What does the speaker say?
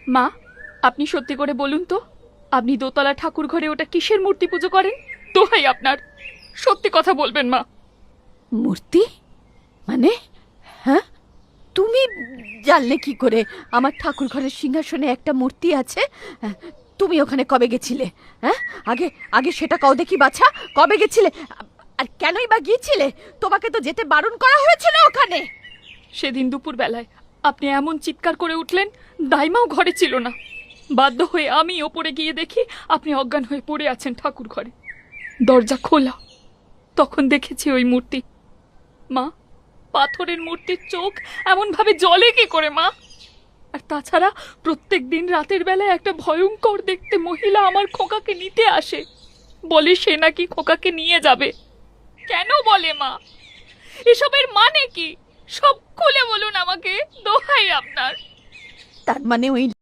মা, আপনি সত্যি করে বলুন তো, আপনি দোতলা ঠাকুর ঘরে ওটা কিসের মূর্তি পুজো করেন? দোহাই আপনার, সত্যি কথা বলবেন মা। মূর্তি মানে? হ্যাঁ, তুমি জানলে কি করে আমার ঠাকুর ঘরের সিংহাসনে একটা মূর্তি আছে? তুমি ওখানে কবে গেছিলে? হ্যাঁ, আগে আগে সেটা কও দেখি বাছা, কবে গেছিলে? আর কেনই বা গিয়েছিলে? তোমাকে তো যেতে বারণ করা হয়েছিল ওখানে। সেদিন দুপুর বেলায় আপনি এমন চিৎকার করে উঠলেন, দাইমাও ঘরে ছিল না। বাধ্য হয়ে আমি ওপরে গিয়ে দেখি আপনি অজ্ঞান হয়ে পড়ে আছেন ঠাকুর ঘরে। দরজা খোলা, তখন দেখেছি ওই মূর্তি। মা, পাথরের মূর্তির চোখ এমন ভাবে জ্বলে কি করে মা? আর তাছাড়া প্রত্যেক দিন রাতের বেলায় একটা ভয়ঙ্কর দেখতে মহিলা আমার খোকাকে নিতে আসে, বলে সে নাকি খোকাকে নিয়ে যাবে। কেন বলে মা? এসবের মানে কি? সব খুলে বলুন আমাকে, দোহাই আপনার। তার মানে ওই